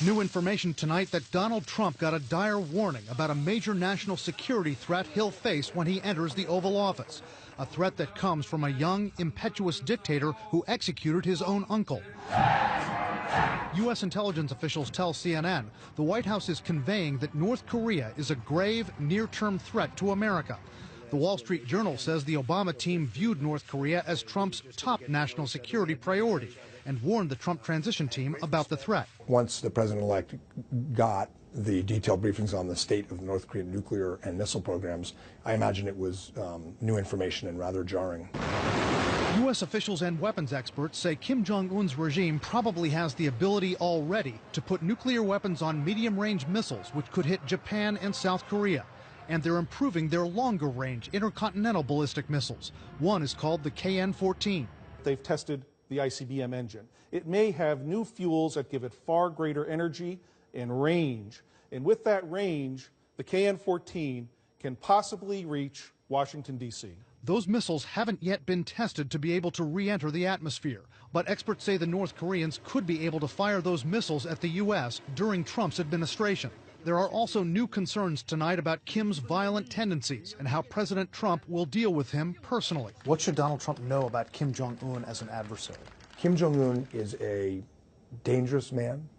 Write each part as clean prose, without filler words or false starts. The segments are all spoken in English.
New information tonight that Donald Trump got a dire warning about a major national security threat he'll face when he enters the Oval Office. A threat that comes from a young, impetuous dictator who executed his own uncle. U.S. intelligence officials tell CNN the White House is conveying that North Korea is a grave, near-term threat to America. The Wall Street Journal says the Obama team viewed North Korea as Trump's top national security priority and warned the Trump transition team about the threat. Once the president-elect got the detailed briefings on the state of North Korean nuclear and missile programs, I imagine it was new information and rather jarring. U.S. officials and weapons experts say Kim Jong-un's regime probably has the ability already to put nuclear weapons on medium-range missiles, which could hit Japan and South Korea. And they're improving their longer-range intercontinental ballistic missiles. One is called the KN-14. They've tested the ICBM engine. It may have new fuels that give it far greater energy and range. And with that range, the KN-14 can possibly reach Washington, D.C. Those missiles haven't yet been tested to be able to re-enter the atmosphere. But experts say the North Koreans could be able to fire those missiles at the U.S. during Trump's administration. There are also new concerns tonight about Kim's violent tendencies and how President Trump will deal with him personally. What should Donald Trump know about Kim Jong-un as an adversary? Kim Jong-un is a dangerous man.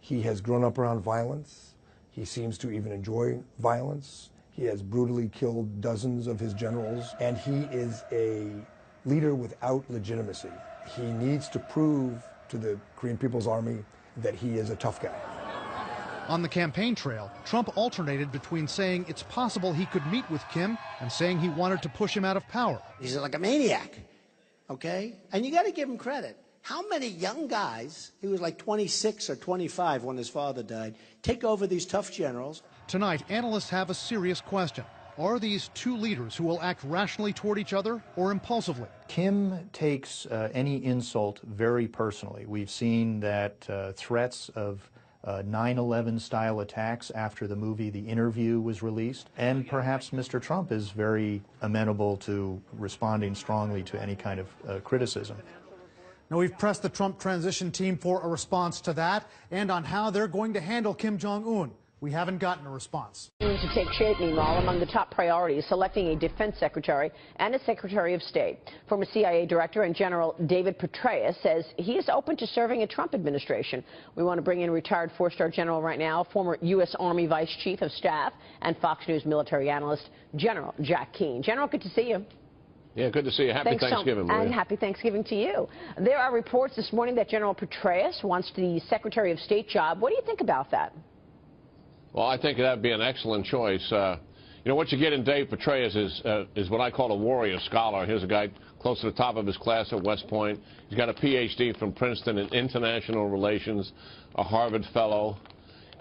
He has grown up around violence. He seems to even enjoy violence. He has brutally killed dozens of his generals, and he is a leader without legitimacy. He needs to prove to the Korean People's Army that he is a tough guy. On the campaign trail, Trump alternated between saying it's possible he could meet with Kim and saying he wanted to push him out of power. He's like a maniac, okay? And you got to give him credit. How many young guys, he was like 26 or 25 when his father died, take over these tough generals? Tonight, analysts have a serious question. Are these two leaders who will act rationally toward each other or impulsively? Kim takes any insult very personally. We've seen that threats of 9/11 style attacks after the movie The Interview was released, and perhaps Mr. Trump is very amenable to responding strongly to any kind of criticism. Now, we've pressed the Trump transition team for a response to that and on how they're going to handle Kim Jong-un. We haven't gotten a response. To take shape, meanwhile, among the top priorities, selecting a defense secretary and a secretary of state. Former CIA director and General David Petraeus says he is open to serving a Trump administration. We want to bring in retired four-star general right now, former U.S. Army Vice Chief of Staff and Fox News military analyst, General Jack Keane. General, good to see you. Yeah, good to see you. Happy Thanksgiving, Maria. And happy Thanksgiving to you. There are reports this morning that General Petraeus wants the Secretary of State job. What do you think about that? Well, I think that would be an excellent choice. You know, what you get in Dave Petraeus is what I call a warrior scholar. Here's a guy close to the top of his class at West Point. He's got a Ph.D. from Princeton in international relations, a Harvard fellow.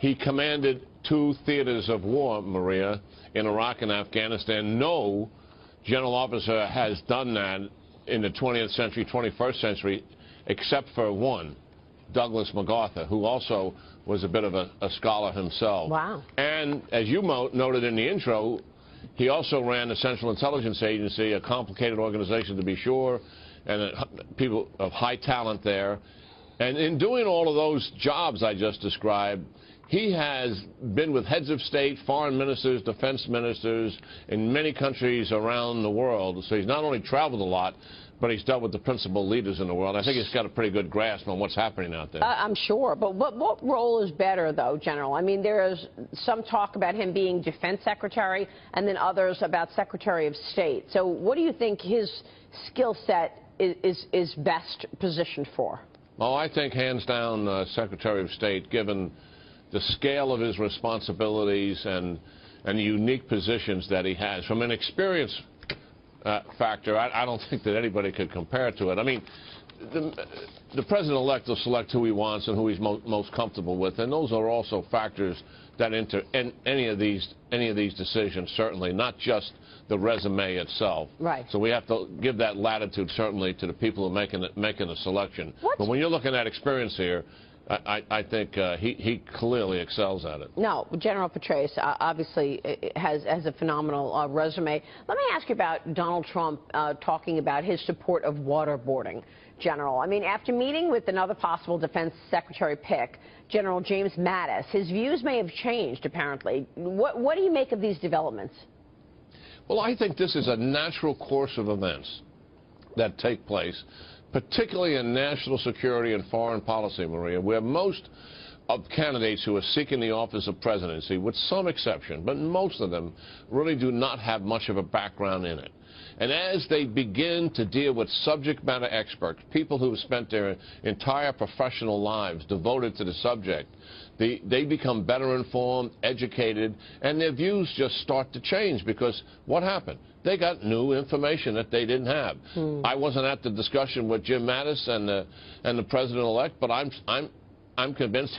He commanded 2 theaters of war, Maria, in Iraq and Afghanistan. No general officer has done that in the 20th century, 21st century, except for one, Douglas MacArthur, who also was a bit of a scholar himself. Wow. And as you noted in the intro, he also ran the Central Intelligence Agency, a complicated organization to be sure, and people of high talent there. And in doing all of those jobs I just described, he has been with heads of state, foreign ministers, defense ministers in many countries around the world. So he's not only traveled a lot, but he's dealt with the principal leaders in the world. I think he's got a pretty good grasp on what's happening out there. I'm sure. But what role is better, though, General? I mean, there is some talk about him being defense secretary and then others about secretary of state. So what do you think his skill set is best positioned for? Well, I think hands down Secretary of State, given the scale of his responsibilities and the unique positions that he has. From an experience factor, I don't think that anybody could compare to it. I mean, the president-elect will select who he wants and who he's most comfortable with, and those are also factors that enter in any of these decisions, certainly, not just the resume itself. Right. So we have to give that latitude, certainly, to the people who are making the selection. What? But when you're looking at experience here, I think he clearly excels at it. No, General Petraeus obviously has a phenomenal resume. Let me ask you about Donald Trump talking about his support of waterboarding, General. I mean, after meeting with another possible defense secretary pick, General James Mattis, his views may have changed, apparently. What do you make of these developments? Well, I think this is a natural course of events that take place, particularly in national security and foreign policy, Maria, where most of candidates who are seeking the office of presidency, with some exception, but most of them really do not have much of a background in it. And as they begin to deal with subject matter experts, people who have spent their entire professional lives devoted to the subject, they become better informed, educated, and their views just start to change because what happened? They got new information that they didn't have. I wasn't at the discussion with Jim Mattis and the president-elect, but I'm convinced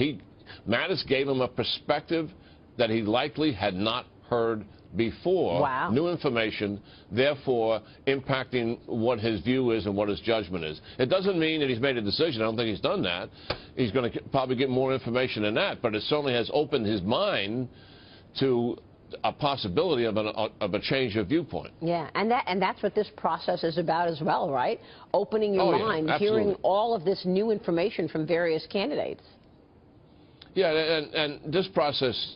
Mattis gave him a perspective that he likely had not heard before. Wow. New information, therefore impacting what his view is and what his judgment is. It doesn't mean that he's made a decision. I don't think he's done that. He's going to probably get more information than that, but it certainly has opened his mind to a possibility of a change of viewpoint. Yeah, and that's what this process is about as well, right? Opening your mind, hearing all of this new information from various candidates. Yeah, and this process,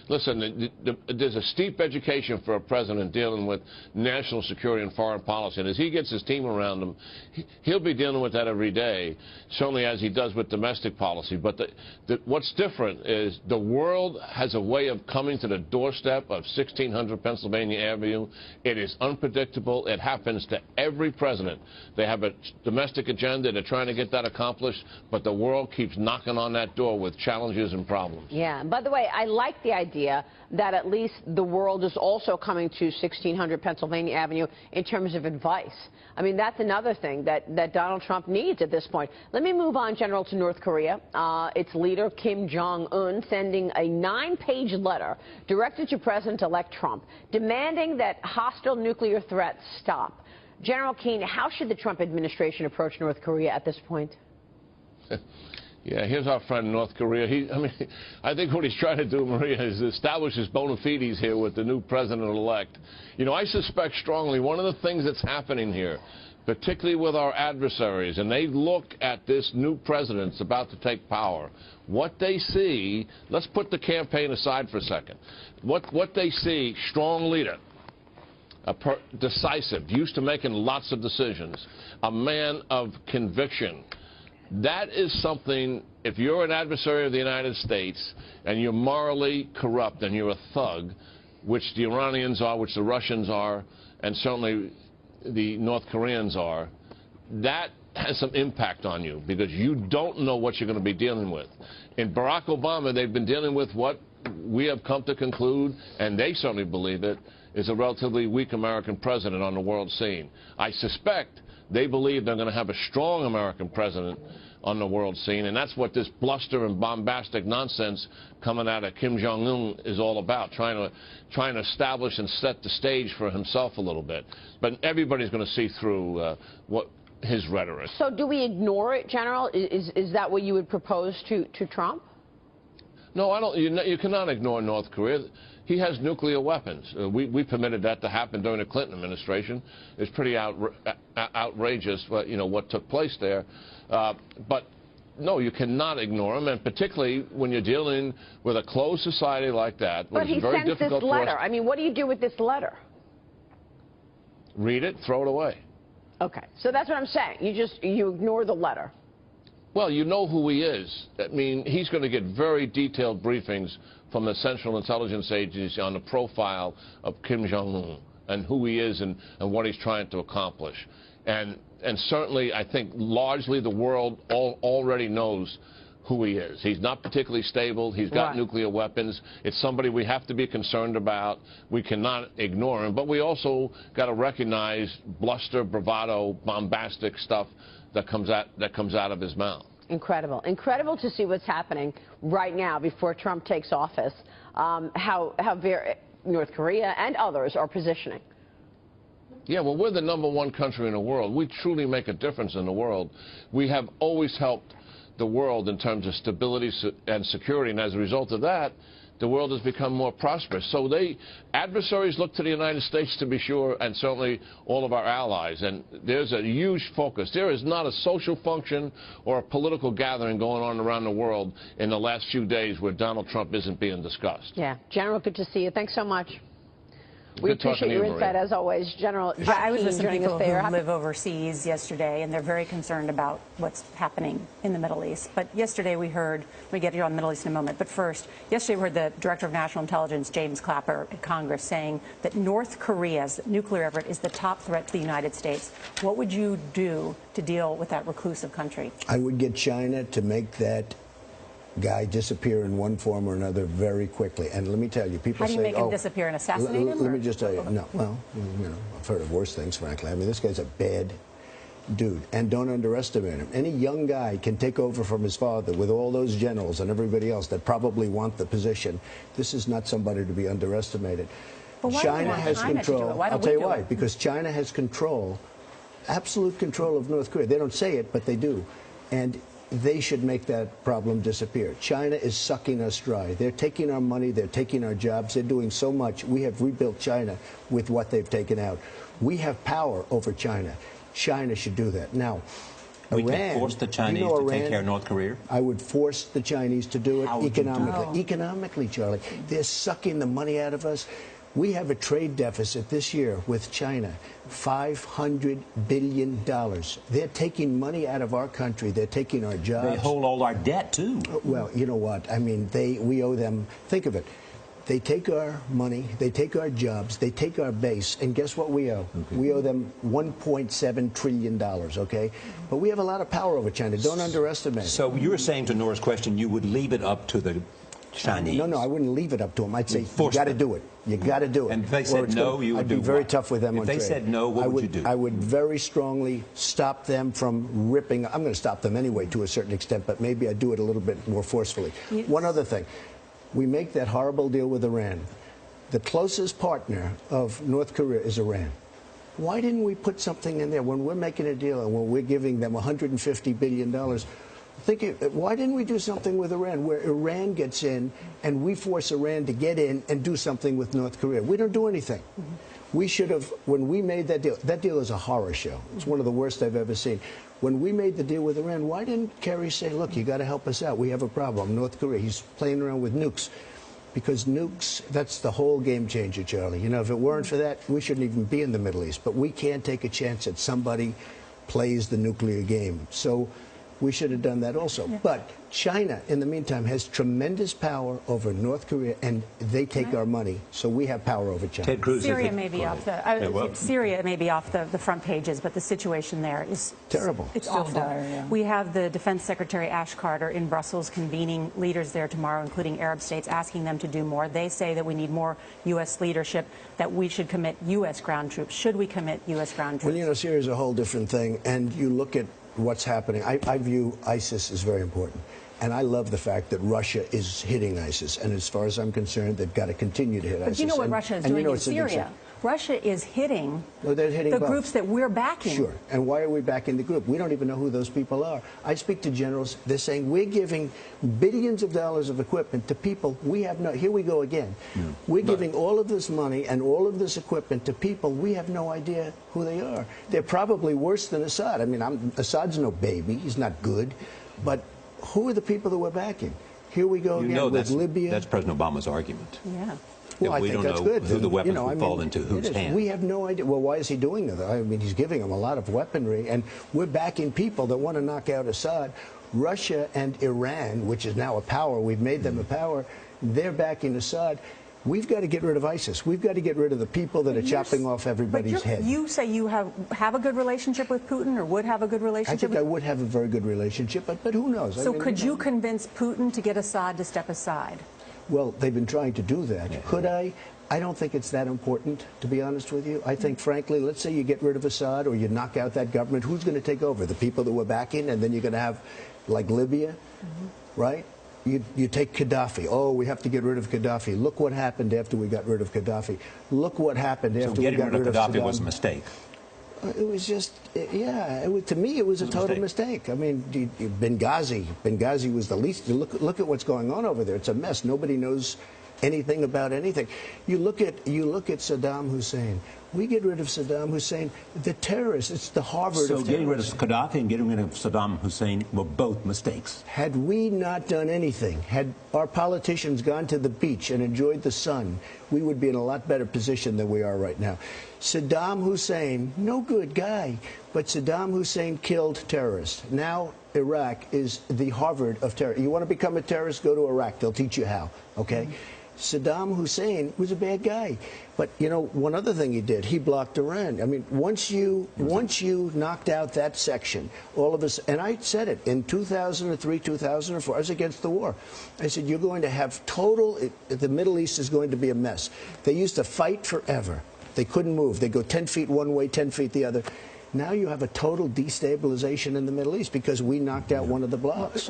listen, there's a steep education for a president dealing with national security and foreign policy. And as he gets his team around him, he'll be dealing with that every day, certainly as he does with domestic policy. But what's different is the world has a way of coming to the doorstep of 1600 Pennsylvania Avenue. It is unpredictable. It happens to every president. They have a domestic agenda. They're trying to get that accomplished. But the world keeps knocking on that door with challenges and problems. Yeah. By the way, I like the idea that at least the world is also coming to 1600 Pennsylvania Avenue in terms of advice. I mean, that's another thing that Donald Trump needs at this point. Let me move on, General, to North Korea. Its leader, Kim Jong-un, sending a 9-page letter directed to President-elect Trump, demanding that hostile nuclear threats stop. General Keane, how should the Trump administration approach North Korea at this point? Yeah, here's our friend in North Korea. I think what he's trying to do, Maria, is establish his bona fides here with the new president-elect. You know, I suspect strongly one of the things that's happening here, particularly with our adversaries, and they look at this new president that's about to take power, what they see, let's put the campaign aside for a second, what they see, strong leader, decisive, used to making lots of decisions, a man of conviction. That is something, if you're an adversary of the United States and you're morally corrupt and you're a thug, which the Iranians are, which the Russians are, and certainly the North Koreans are, that has some impact on you because you don't know what you're going to be dealing with. In Barack Obama, they've been dealing with what we have come to conclude, and they certainly believe it, is a relatively weak American president on the world scene. I suspect they believe they're going to have a strong American president on the world scene, and that's what this bluster and bombastic nonsense coming out of Kim Jong-un is all about, trying to establish and set the stage for himself a little bit. But everybody's going to see through what his rhetoric. So do we ignore it, General? Is that what you would propose to Trump? No, I don't. You cannot ignore North Korea. He has nuclear weapons. We permitted that to happen during the Clinton administration. It's pretty outrageous, what took place there. But no, you cannot ignore him, and particularly when you're dealing with a closed society like that. But he sends this letter. I mean, what do you do with this letter? Read it, throw it away. Okay, so that's what I'm saying. You ignore the letter. Well, you know who he is. I mean, he's going to get very detailed briefings from the Central Intelligence Agency on the profile of Kim Jong-un and who he is and what he's trying to accomplish. And certainly, I think largely the world already knows who he is. He's not particularly stable. He's got nuclear weapons. It's somebody we have to be concerned about. We cannot ignore him. But we also got to recognize bluster, bravado, bombastic stuff that comes out of his mouth. Incredible. Incredible to see what's happening right now before Trump takes office, how North Korea and others are positioning. Yeah, well, we're the #1 country in the world. We truly make a difference in the world. We have always helped the world in terms of stability and security, and as a result of that, the world has become more prosperous. So adversaries look to the United States, to be sure, and certainly all of our allies. And there's a huge focus. There is not a social function or a political gathering going on around the world in the last few days where Donald Trump isn't being discussed. Yeah. General, good to see you. Thanks so much. We appreciate your insight, as always. General I was with some joining people us there. who live overseas yesterday, and they're very concerned about what's happening in the Middle East. But yesterday we get here on the Middle East in a moment, but first, yesterday we heard the Director of National Intelligence, James Clapper, at Congress saying that North Korea's nuclear effort is the top threat to the United States. What would you do to deal with that reclusive country? I would get China to make that guy disappear in one form or another very quickly. And let me tell you, people say, how do you make him disappear and assassinate him? Let me just tell you, no, well, you know, I've heard of worse things, frankly. I mean, this guy's a bad dude, and don't underestimate him. Any young guy can take over from his father with all those generals and everybody else that probably want the position. This is not somebody to be underestimated. But why China has control. I'll tell you why. Because China has control, absolute control of North Korea. They don't say it, but they do. And they should make that problem disappear. China is sucking us dry. They're taking our money. They're taking our jobs. They're doing so much. We have rebuilt China with what they've taken out. We have power over China. China should do that. Now, we Iran, can force the Chinese to take care of North Korea? I would force the Chinese to do it economically. Economically, Charlie. They're sucking the money out of us. We have a trade deficit this year with China, $500 billion. They're taking money out of our country. They're taking our jobs. They hold all our debt, too. Well, you know what? I mean, we owe them. Think of it. They take our money, they take our jobs, they take our base, and guess what we owe? We owe them $1.7 trillion, okay? But we have a lot of power over China. Don't underestimate it. So you were saying to Nora's question, you would leave it up to the Chinese? No, I wouldn't leave it up to them. I'd say, you got to do it. You got to do it. And if they said no, you would do what? I'd be very tough with them on trade. If they said no, what would you do? I would very strongly stop them from ripping. I'm going to stop them anyway to a certain extent, but maybe I'd do it a little bit more forcefully. Yes. One other thing. We make that horrible deal with Iran. The closest partner of North Korea is Iran. Why didn't we put something in there when we're making a deal and when we're giving them $150 billion? Why didn't we do something with Iran where Iran gets in and we force Iran to get in and do something with North Korea? We don't do anything. We should have, when we made that deal is a horror show. It's one of the worst I've ever seen. When we made the deal with Iran, why didn't Kerry say, look, you got to help us out. We have a problem. North Korea, he's playing around with nukes. Because nukes, that's the whole game changer, Charlie. You know, if it weren't for that, we shouldn't even be in the Middle East. But we can't take a chance that somebody plays the nuclear game. So we should have done that also. Yeah. But China, in the meantime, has tremendous power over North Korea, and they take our money, so we have power over China. Ted Cruz, Syria may be off the front pages, but the situation there is terrible. It's awful. Dire, yeah. We have the Defense Secretary Ash Carter in Brussels convening leaders there tomorrow, including Arab states, asking them to do more. They say that we need more U.S. leadership, that we should commit U.S. ground troops. Should we commit U.S. ground troops? Well, you know, Syria is a whole different thing, and you look at what's happening. I view ISIS as very important. And I love the fact that Russia is hitting ISIS. And as far as I'm concerned, they've got to continue to hit ISIS. But you know what Russia is doing in Syria? Russia is hitting the groups that we're backing. Sure. And why are we backing the group? We don't even know who those people are. I speak to generals. They're saying we're giving billions of dollars of equipment to people we have no... Here we go again. We're giving all of this money and all of this equipment to people we have no idea who they are. They're probably worse than Assad. I mean, Assad's no baby. He's not good. But who are the people that we're backing? Here we go again with Libya. That's President Obama's argument. Yeah. Well, I think that's good. Who the weapons would fall into whose hands. We have no idea. Well, why is he doing that? I mean, he's giving them a lot of weaponry, and we're backing people that want to knock out Assad. Russia and Iran, which is now a power, we've made them a power, they're backing Assad. We've got to get rid of ISIS. We've got to get rid of the people that are chopping off everybody's head. You say you have a good relationship with Putin, or would have a good relationship? I think I would have a very good relationship, but who knows? So could you convince Putin to get Assad to step aside? Well, they've been trying to do that. Yeah. Could I? I don't think it's that important, to be honest with you. I think, frankly, let's say you get rid of Assad or you knock out that government. Who's going to take over? The people that we're backing, and then you're going to have, like Libya, right? You take Gaddafi. Oh, we have to get rid of Gaddafi. Look what happened after we got rid of Gaddafi. Look what happened after we got rid of Saddam. Getting rid of Gaddafi was a mistake. It was just, yeah, to me, it was a total mistake. I mean, Benghazi was the least. Look at what's going on over there. It's a mess. Nobody knows anything about anything. You look at Saddam Hussein. We get rid of Saddam Hussein, the terrorists. It's the Harvard of terrorists. So getting rid of Gaddafi and getting rid of Saddam Hussein were both mistakes. Had we not done anything, had our politicians gone to the beach and enjoyed the sun, we would be in a lot better position than we are right now. Saddam Hussein, no good guy, but Saddam Hussein killed terrorists. Now Iraq is the Harvard of terror. You want to become a terrorist, go to Iraq. They'll teach you how, okay? Saddam Hussein was a bad guy. But, you know, one other thing he did, he blocked Iran. I mean, once you knocked out that section, all of us, and I said it, in 2003, 2004, I was against the war. I said, you're going to have the Middle East is going to be a mess. They used to fight forever. They couldn't move. They go 10 feet one way, 10 feet the other. Now you have a total destabilization in the Middle East because we knocked out one of the blocks.